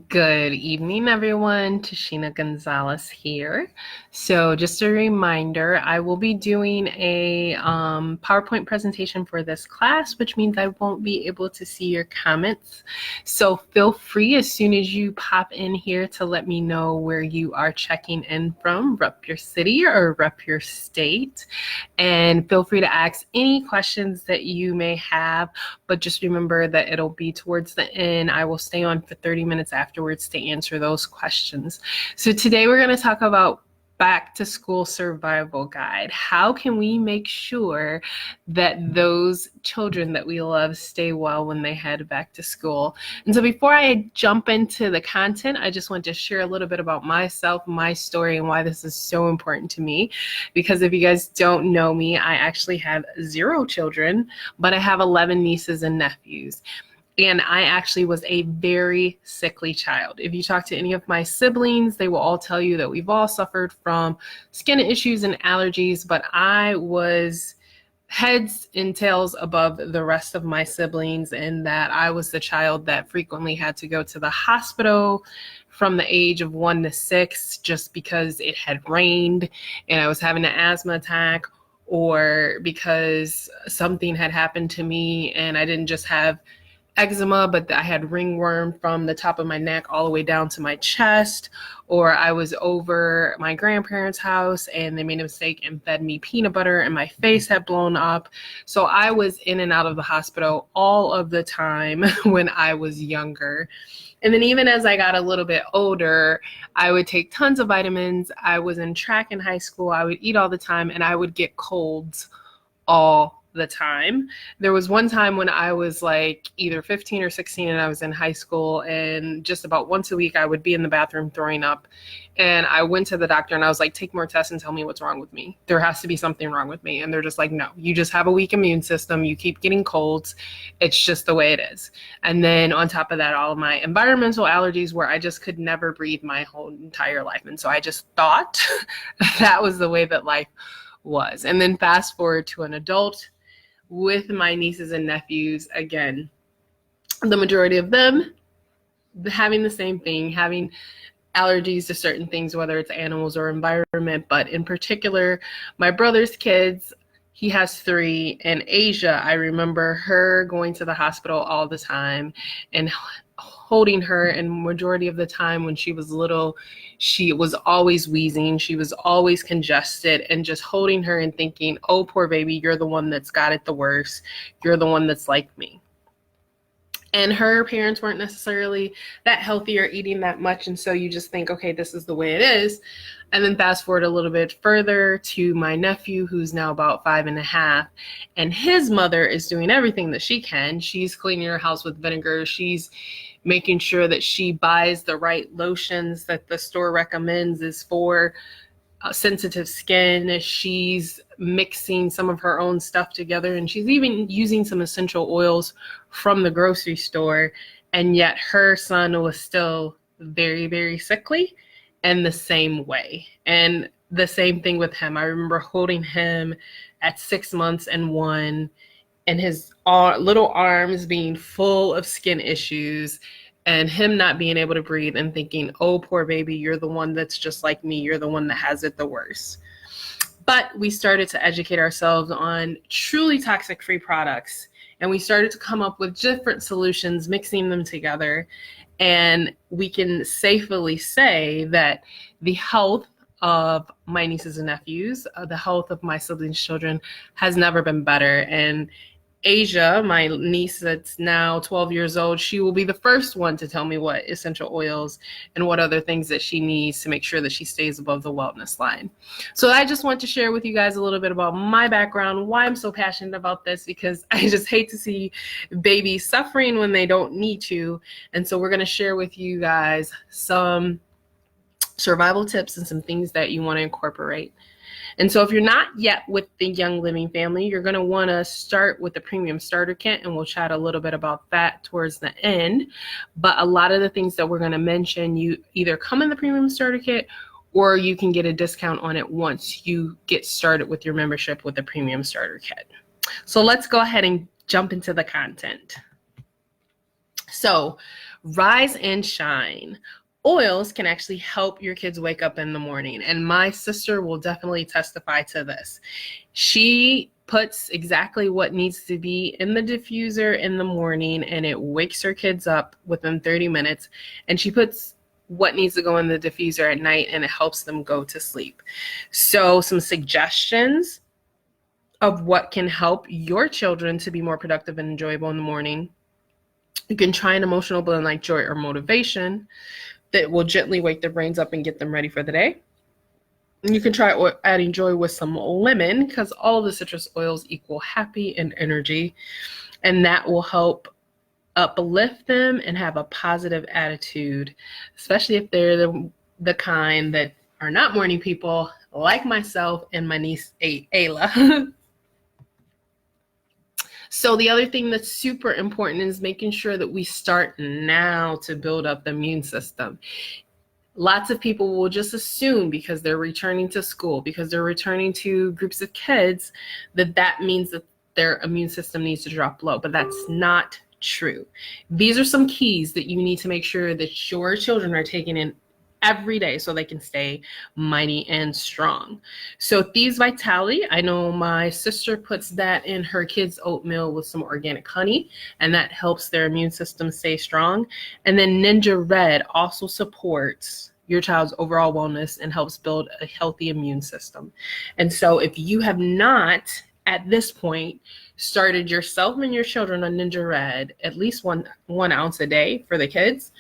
Good evening, everyone. Tashina Gonzalez here. So, just a reminder, I will be doing a PowerPoint presentation for this class, which means I won't be able to see your comments. So, feel free as soon as you pop in here to let me know where you are checking in from, rep your city or rep your state. And feel free to ask any questions that you may have, but just remember that it'll be towards the end. I will stay on for 30 minutes afterwards to answer those questions. So today we're going to talk about back to school survival guide. How can we make sure that those children that we love stay well when they head back to school? And so before I jump into the content, I just want to share a little bit about myself, my story, and why this is so important to me. Because if you guys don't know me, I actually have 0 children, but I have 11 nieces and nephews. And I actually was a very sickly child. If you talk to any of my siblings, they will all tell you that we've all suffered from skin issues and allergies, but I was heads and tails above the rest of my siblings, in that I was the child that frequently had to go to the hospital from the age of 1 to 6 just because it had rained and I was having an asthma attack, or because something had happened to me and I didn't just have eczema, but I had ringworm from the top of my neck all the way down to my chest, or I was over my grandparents' house and they made a mistake and fed me peanut butter and my face had blown up. So I was in and out of the hospital all of the time when I was younger. And then even as I got a little bit older, I would take tons of vitamins. I was in track in high school. I would eat all the time and I would get colds all the time. There was one time when I was like either 15 or 16 and I was in high school, and just about once a week I would be in the bathroom throwing up, and I went to the doctor and I was like, take more tests and tell me what's wrong with me. There has to be something wrong with me. And they're just like, no, you just have a weak immune system. You keep getting colds. It's just the way it is. And then on top of that, all of my environmental allergies where I just could never breathe my whole entire life. And so I just thought that was the way that life was. And then fast forward to an adult with my nieces and nephews, again, the majority of them having the same thing, having allergies to certain things, whether it's animals or environment. But in particular, my brother's kids, he has 3, and Asia, I remember her going to the hospital all the time and holding her, and majority of the time when she was little, she was always wheezing, she was always congested, and just holding her and thinking, oh, poor baby, you're the one that's got it the worst, you're the one that's like me. And her parents weren't necessarily that healthy or eating that much, and so you just think, okay, this is the way it is. And then fast forward a little bit further to my nephew, who's now about 5.5, and his mother is doing everything that she can. She's cleaning her house with vinegar. She's making sure that she buys the right lotions that the store recommends is for sensitive skin. She's mixing some of her own stuff together, and she's even using some essential oils from the grocery store. And yet her son was still very, very sickly and the same way. And the same thing with him. I remember holding him at 6 months and 1, and his little arms being full of skin issues, and him not being able to breathe and thinking, oh, poor baby, you're the one that's just like me. You're the one that has it the worst. But we started to educate ourselves on truly toxic-free products, and we started to come up with different solutions, mixing them together. And we can safely say that the health of my nieces and nephews, the health of my siblings' children has never been better. And Asia, my niece that's now 12 years old, she will be the first one to tell me what essential oils and what other things that she needs to make sure that she stays above the wellness line. So I just want to share with you guys a little bit about my background, why I'm so passionate about this, because I just hate to see babies suffering when they don't need to. And so we're going to share with you guys some survival tips and some things that you want to incorporate. And so if you're not yet with the Young Living family, you're going to want to start with the premium starter kit, and we'll chat a little bit about that towards the end. But a lot of the things that we're going to mention, you either come in the premium starter kit or you can get a discount on it once you get started with your membership with the premium starter kit. So let's go ahead and jump into the content. So Rise and shine. Oils can actually help your kids wake up in the morning, and my sister will definitely testify to this. She puts exactly what needs to be in the diffuser in the morning, and it wakes her kids up within 30 minutes, and she puts what needs to go in the diffuser at night, and it helps them go to sleep. So some suggestions of what can help your children to be more productive and enjoyable in the morning. You can try an emotional blend like joy or motivation that will gently wake their brains up and get them ready for the day. And you can try adding joy with some lemon, because all of the citrus oils equal happy and energy, and that will help uplift them and have a positive attitude, especially if they're the kind that are not morning people like myself and my niece Ayla. So the other thing that's super important is making sure that we start now to build up the immune system. Lots of people will just assume because they're returning to school, because they're returning to groups of kids, that means that their immune system needs to drop low, but that's not true. These are some keys that you need to make sure that your children are taking in every day so they can stay mighty and strong. So Thieves Vitality, I know my sister puts that in her kids' oatmeal with some organic honey, and that helps their immune system stay strong. And then Ninja Red also supports your child's overall wellness and helps build a healthy immune system. And so if you have not at this point started yourself and your children on Ninja Red, at least one ounce a day for the kids,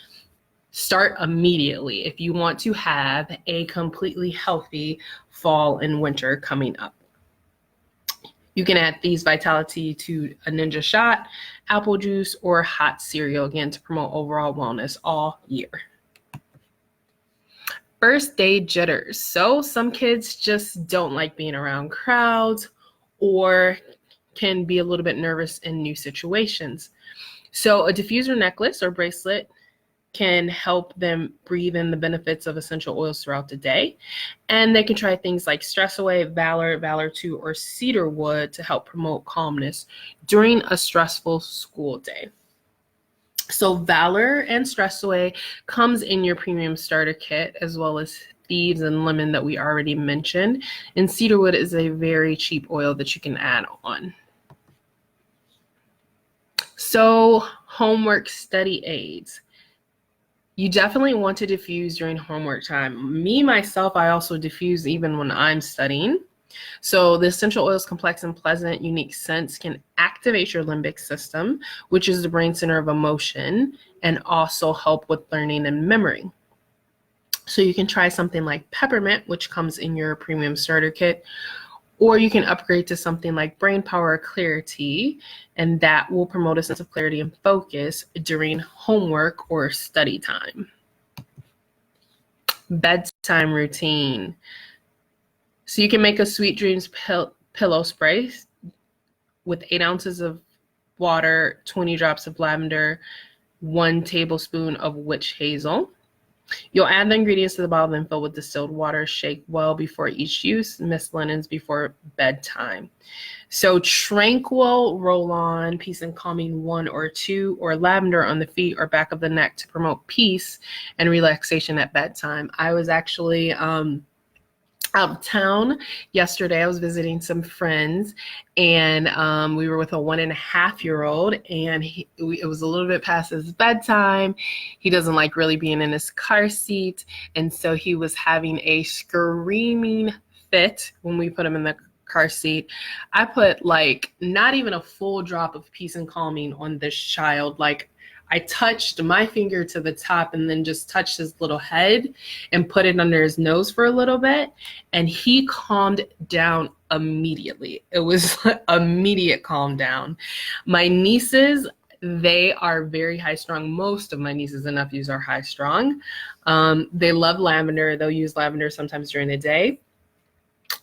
start immediately if you want to have a completely healthy fall and winter coming up. You can add Thieves Vitality to a Ninja shot, apple juice, or hot cereal, again, to promote overall wellness all year. First day jitters. So some kids just don't like being around crowds or can be a little bit nervous in new situations. So a diffuser necklace or bracelet can help them breathe in the benefits of essential oils throughout the day. And they can try things like Stress Away, Valor 2, or Cedarwood to help promote calmness during a stressful school day. So Valor and Stress Away comes in your premium starter kit, as well as Thieves and Lemon that we already mentioned. And Cedarwood is a very cheap oil that you can add on. So homework study aids. You definitely want to diffuse during homework time. Me, myself, I also diffuse even when I'm studying. So the essential oils complex and pleasant, unique scents can activate your limbic system, which is the brain center of emotion, and also help with learning and memory. So you can try something like peppermint, which comes in your premium starter kit, or you can upgrade to something like Brain Power Clarity, and that will promote a sense of clarity and focus during homework or study time. Bedtime routine. So you can make a Sweet Dreams pillow spray with 8 ounces of water, 20 drops of lavender, 1 tablespoon of witch hazel. You'll add the ingredients to the bottle, then fill with distilled water. Shake well before each use. Mist linens before bedtime. So Tranquil Roll-On, Peace and Calming 1 or 2, or lavender on the feet or back of the neck to promote peace and relaxation at bedtime. I was actually out of town yesterday. I was visiting some friends, and we were with a 1.5-year-old, and it was a little bit past his bedtime. He doesn't like really being in his car seat, and so he was having a screaming fit when we put him in the car seat. I put like not even a full drop of Peace and Calming on this child. Like, I touched my finger to the top and then just touched his little head and put it under his nose for a little bit. And he calmed down immediately. It was immediate calm down. My nieces, they are very high strung. Most of my nieces and nephews are high strung. They love lavender. They'll use lavender sometimes during the day.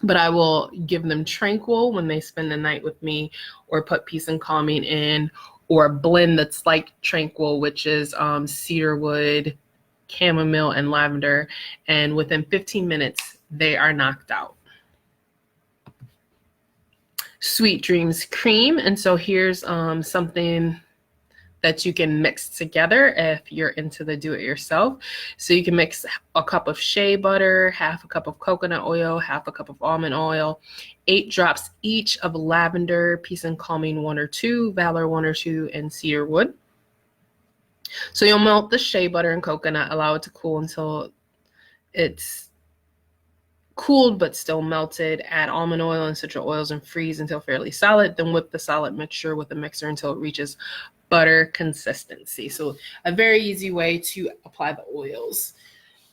But I will give them Tranquil when they spend the night with me, or put Peace and Calming in, or a blend that's like Tranquil, which is cedarwood, chamomile, and lavender. And within 15 minutes, they are knocked out. Sweet Dreams cream. And so here's something that you can mix together if you're into the do-it-yourself. So you can mix a cup of shea butter, half a cup of coconut oil, half a cup of almond oil, 8 drops each of lavender, peace and calming 1 or 2, valor 1 or 2, and cedar wood. So you'll melt the shea butter and coconut, allow it to cool until it's cooled but still melted. Add almond oil and citral oils and freeze until fairly solid. Then whip the solid mixture with a mixer until it reaches butter consistency. So a very easy way to apply the oils.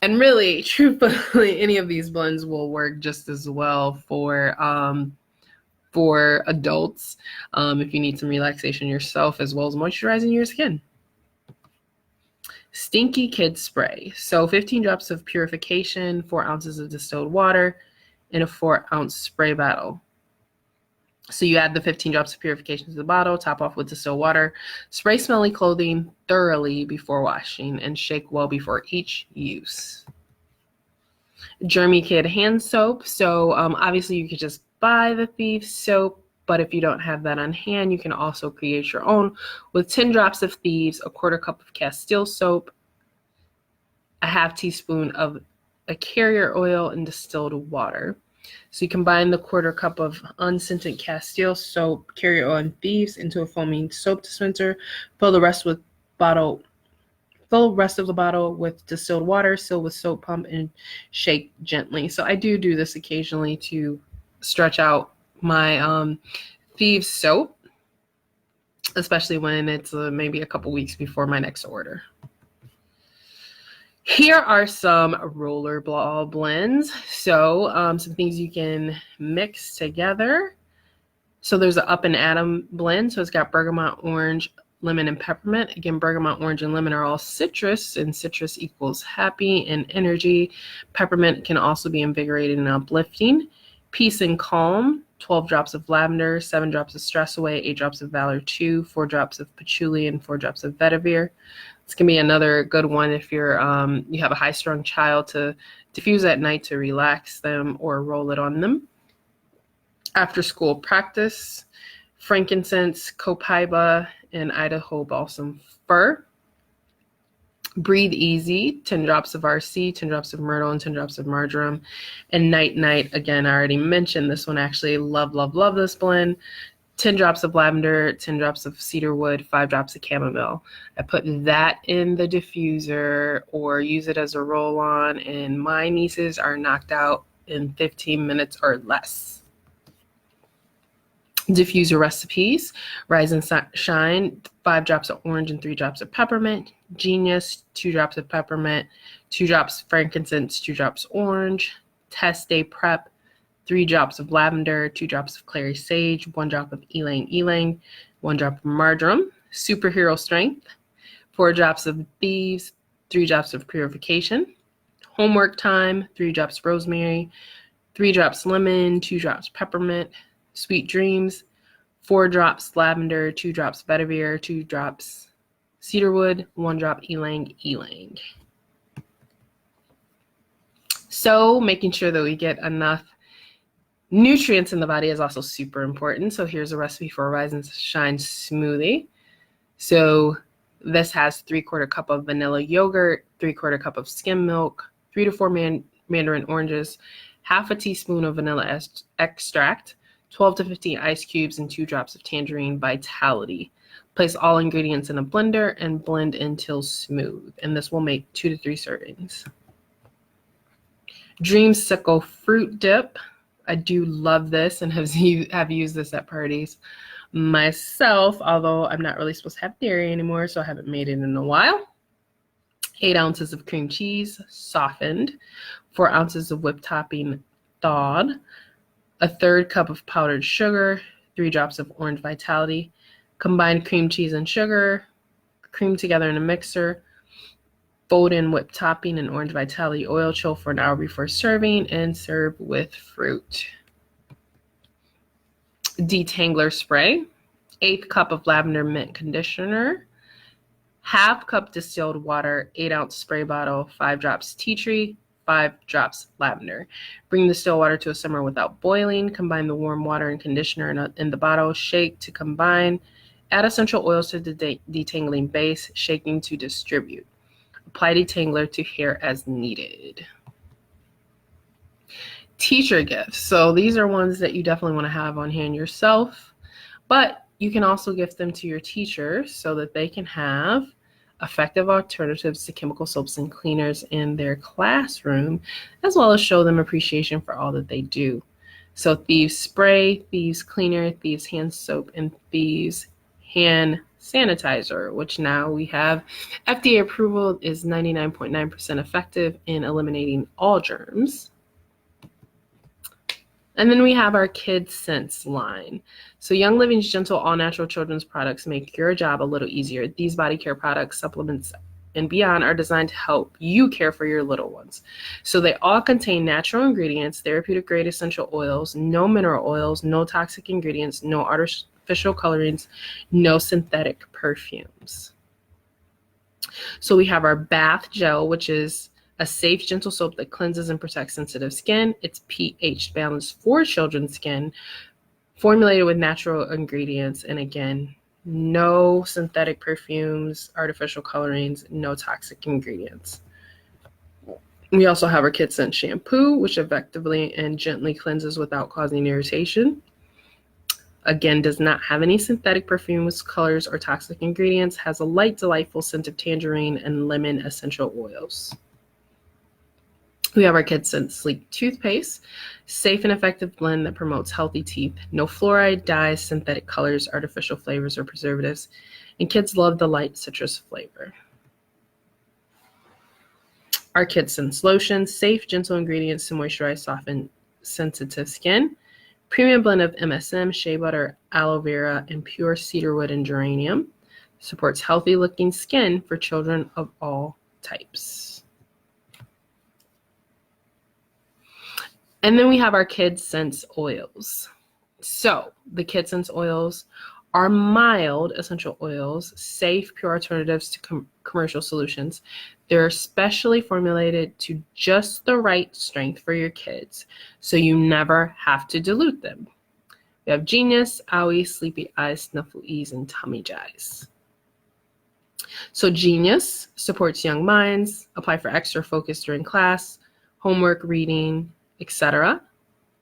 And really, truthfully, any of these blends will work just as well for adults if you need some relaxation yourself as well as moisturizing your skin. Stinky Kid Spray. So 15 drops of purification, 4 ounces of distilled water in a 4-ounce spray bottle. So you add the 15 drops of purification to the bottle, top off with distilled water, spray smelly clothing thoroughly before washing, and shake well before each use. GERMY Kid hand soap. So obviously you could just buy the Thieves soap, but if you don't have that on hand, you can also create your own with 10 drops of Thieves, a 1/4 cup of Castile soap, a 1/2 teaspoon of a carrier oil, and distilled water. So you combine the 1/4 cup of unscented Castile soap, carrier oil, and Thieves into a foaming soap dispenser. Fill the rest of the bottle with distilled water, seal with soap pump, and shake gently. So I do this occasionally to stretch out my Thieves soap, especially when it's maybe a couple weeks before my next order. Here are some rollerball blends. So some things you can mix together. So there's an Up and Atom blend. So it's got bergamot, orange, lemon, and peppermint. Again, bergamot, orange, and lemon are all citrus, and citrus equals happy and energy. Peppermint can also be invigorating and uplifting. Peace and calm, 12 drops of lavender, 7 drops of stress away, 8 drops of valor 2, 4 drops of patchouli, and 4 drops of vetiver. This can be another good one if you're you have a high-strung child to diffuse at night to relax them or roll it on them. After school practice, frankincense, copaiba, and Idaho balsam fir. Breathe Easy, 10 drops of RC, 10 drops of myrtle, and 10 drops of marjoram. And Night Night, again, I already mentioned this one. Actually, love this blend. 10 drops of lavender, 10 drops of cedar wood, 5 drops of chamomile. I put that in the diffuser or use it as a roll-on, and my nieces are knocked out in 15 minutes or less. Diffuser recipes: Rise and Shine, 5 drops of orange and 3 drops of peppermint. Genius, 2 drops of peppermint, 2 drops frankincense, 2 drops orange. Test Day Prep, 3 drops of lavender, 2 drops of clary sage, 1 drop of ylang-ylang, 1 drop of marjoram. Superhero Strength, 4 drops of Thieves, 3 drops of purification. Homework Time, 3 drops rosemary, 3 drops lemon, 2 drops peppermint. Sweet Dreams, 4 drops lavender, 2 drops vetiver, 2 drops cedarwood, 1 drop ylang-ylang. So making sure that we get enough nutrients in the body is also super important. So here's a recipe for a Rise and Shine smoothie. So this has 3/4 cup of vanilla yogurt, 3/4 cup of skim milk, 3 to 4 mandarin oranges, 1/2 teaspoon of vanilla extract, 12 to 15 ice cubes, and 2 drops of tangerine vitality. Place all ingredients in a blender and blend until smooth. And this will make 2 to 3 servings. Dreamsicle fruit dip. I do love this and have used this at parties myself, although I'm not really supposed to have dairy anymore, so I haven't made it in a while. 8 ounces of cream cheese, softened. 4 ounces of whipped topping, thawed. 1/3 cup of powdered sugar, 3 drops of orange vitality. Combine cream cheese and sugar, cream together in a mixer. Fold in whipped topping and orange vitality oil. Chill for an hour before serving and serve with fruit. Detangler spray, 1/8 cup of lavender mint conditioner, 1/2 cup distilled water, 8-ounce spray bottle, 5 drops tea tree, 5 drops lavender. Bring the still water to a simmer without boiling. Combine the warm water and conditioner in the bottle. Shake to combine Add essential oils to the detangling base, shaking to distribute. Apply detangler to hair as needed. Teacher gifts. So these are ones that you definitely want to have on hand yourself, but you can also gift them to your teacher so that they can have effective alternatives to chemical soaps and cleaners in their classroom, as well as show them appreciation for all that they do. So Thieves Spray, Thieves Cleaner, Thieves Hand Soap, and Thieves Hand Sanitizer, which now we have FDA approval, is 99.9% effective in eliminating all germs. And then we have our Kids Sense line. So Young Living's gentle, all-natural children's products make your job a little easier. These body care products, supplements, and beyond are designed to help you care for your little ones. So they all contain natural ingredients, therapeutic-grade essential oils, no mineral oils, no toxic ingredients, no artificial colorings, no synthetic perfumes. So we have our bath gel, which is a safe, gentle soap that cleanses and protects sensitive skin. It's pH balanced for children's skin, formulated with natural ingredients, and again, no synthetic perfumes, artificial colorings, no toxic ingredients. We also have our Kids Scent shampoo, which effectively and gently cleanses without causing irritation. Again, does not have any synthetic perfumes, colors, or toxic ingredients, has a light, delightful scent of tangerine and lemon essential oils. We have our Kids Scent Sleep toothpaste, safe and effective blend that promotes healthy teeth, no fluoride, dyes, synthetic colors, artificial flavors, or preservatives, and kids love the light citrus flavor. Our Kids Scent lotion, safe, gentle ingredients to moisturize, soften sensitive skin, premium blend of MSM, shea butter, aloe vera, and pure cedarwood and geranium, supports healthy looking skin for children of all types. And then we have our Kids Sense oils. So the Kids Sense oils are mild essential oils, safe, pure alternatives to commercial solutions. They're specially formulated to just the right strength for your kids, so you never have to dilute them. We have Genius, Owie, Sleepy Eyes, Snuffle Ease, and Tummy Jies. So Genius supports young minds, apply for extra focus during class, homework, reading, etc.,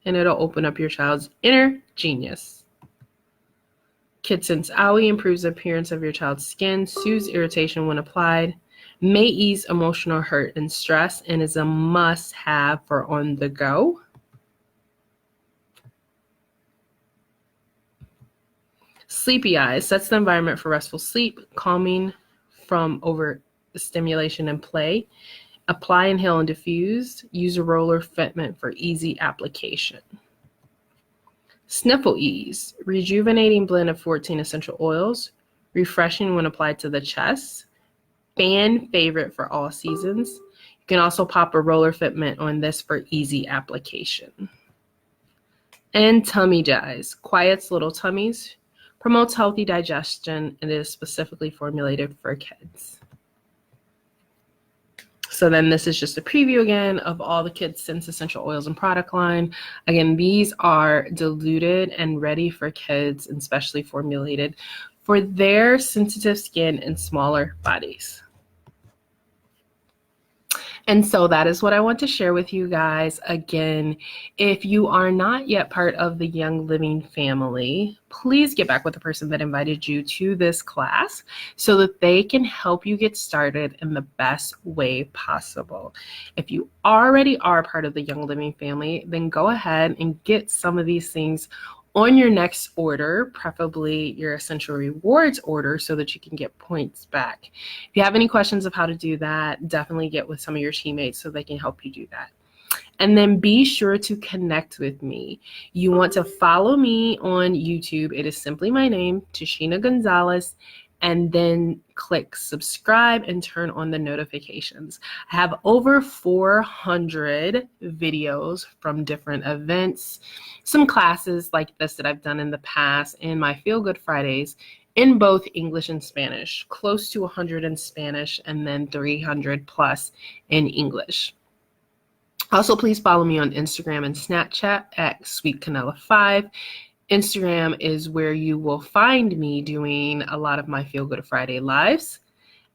and it'll open up your child's inner genius. Kids Sense Owie improves the appearance of your child's skin, soothes irritation when applied, may ease emotional hurt and stress, and is a must-have for on the go. Sleepy Eyes sets the environment for restful sleep, calming from overstimulation and play. Apply, inhale, and diffuse. Use a roller fitment for easy application. Sniffle Ease, rejuvenating blend of 14 essential oils, refreshing when applied to the chest, fan favorite for all seasons. You can also pop a roller fitment on this for easy application. And Tummy Jies, quiets little tummies, promotes healthy digestion, and is specifically formulated for kids. So then this is just a preview again of all the Kids Sense essential oils and product line. Again, these are diluted and ready for kids and specially formulated for their sensitive skin and smaller bodies. And so that is what I want to share with you guys. Again, if you are not yet part of the Young Living family, please get back with the person that invited you to this class so that they can help you get started in the best way possible. If you already are part of the Young Living family, then go ahead and get some of these things on your next order, preferably your Essential Rewards order, so that you can get points back. If you have any questions of how to do that, definitely get with some of your teammates so they can help you do that. And then be sure to connect with me. You want to follow me on YouTube. It is simply my name, Tashina Gonzalez, and then click subscribe and turn on the notifications. I have over 400 videos from different events, some classes like this that I've done in the past, and my Feel Good Fridays in both English and Spanish, close to 100 in Spanish and then 300 plus in English. Also, please follow me on Instagram and Snapchat at SweetCanella5. Instagram is where you will find me doing a lot of my Feel Good Friday lives.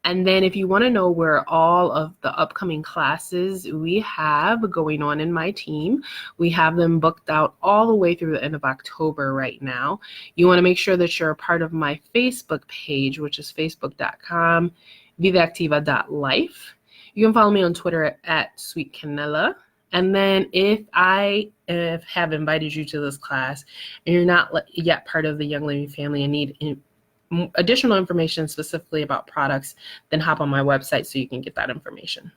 And then if you want to know where all of the upcoming classes we have going on in my team, we have them booked out all the way through the end of October right now. You want to make sure that you're a part of my Facebook page, which is facebook.com/viveactiva.life. You can follow me on Twitter at Sweet Canela. And then if I have invited you to this class and you're not yet part of the Young Living family and need additional information specifically about products, then hop on my website so you can get that information.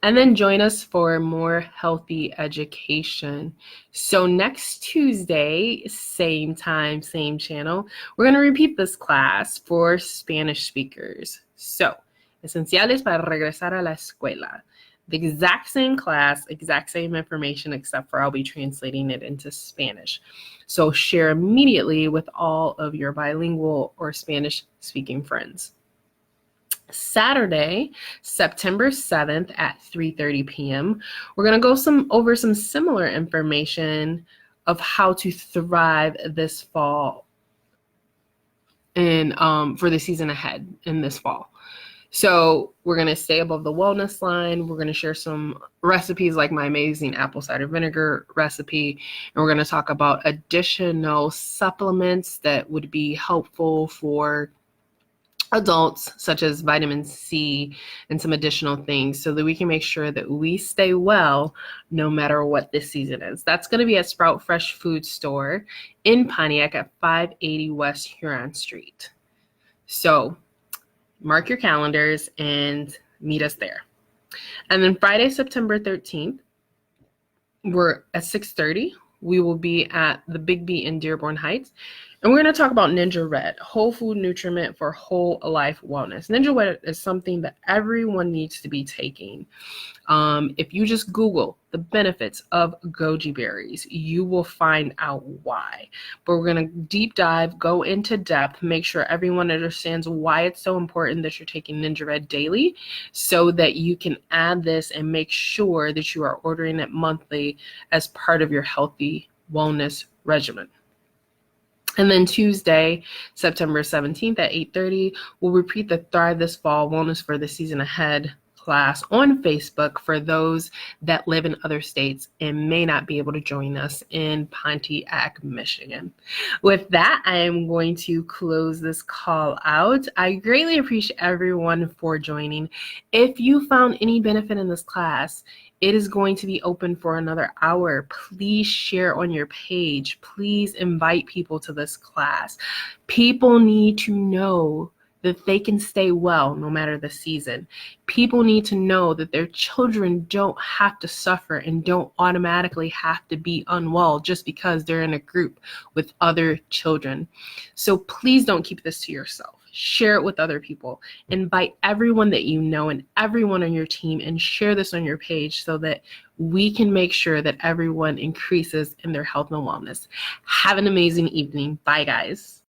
And then join us for more healthy education. So next Tuesday, same time, same channel, we're going to repeat this class for Spanish speakers. So, Esenciales para regresar a la escuela. The exact same class, exact same information, except for I'll be translating it into Spanish. So share immediately with all of your bilingual or Spanish-speaking friends. Saturday, September 7th at 3:30 p.m., we're going to go over some similar information of how to thrive this fall and for the season ahead in this fall. So we're going to stay above the wellness line. We're going to share some recipes like my amazing apple cider vinegar recipe. And we're going to talk about additional supplements that would be helpful for adults, such as vitamin C and some additional things, so that we can make sure that we stay well no matter what this season is. That's going to be at Sprout Fresh Food Store in Pontiac at 580 West Huron Street. So mark your calendars and meet us there. And then Friday, September 13th, we're at 6:30. We will be at the Big B in Dearborn Heights. And we're going to talk about Ninja Red, whole food nutriment for whole life wellness. Ninja Red is something that everyone needs to be taking. If you just Google the benefits of goji berries, you will find out why. But we're going to deep dive, go into depth, make sure everyone understands why it's so important that you're taking Ninja Red daily, so that you can add this and make sure that you are ordering it monthly as part of your healthy wellness regimen. And then Tuesday, September 17th at 8:30, we'll repeat the Thrive This Fall Wellness for the Season Ahead class on Facebook for those that live in other states and may not be able to join us in Pontiac, Michigan. With that, I am going to close this call out. I greatly appreciate everyone for joining. If you found any benefit in this class, it is going to be open for another hour. Please share on your page. Please invite people to this class. People need to know that they can stay well no matter the season. People need to know that their children don't have to suffer and don't automatically have to be unwell just because they're in a group with other children. So please don't keep this to yourself. Share it with other people. Invite everyone that you know and everyone on your team and share this on your page so that we can make sure that everyone increases in their health and wellness. Have an amazing evening. Bye, guys.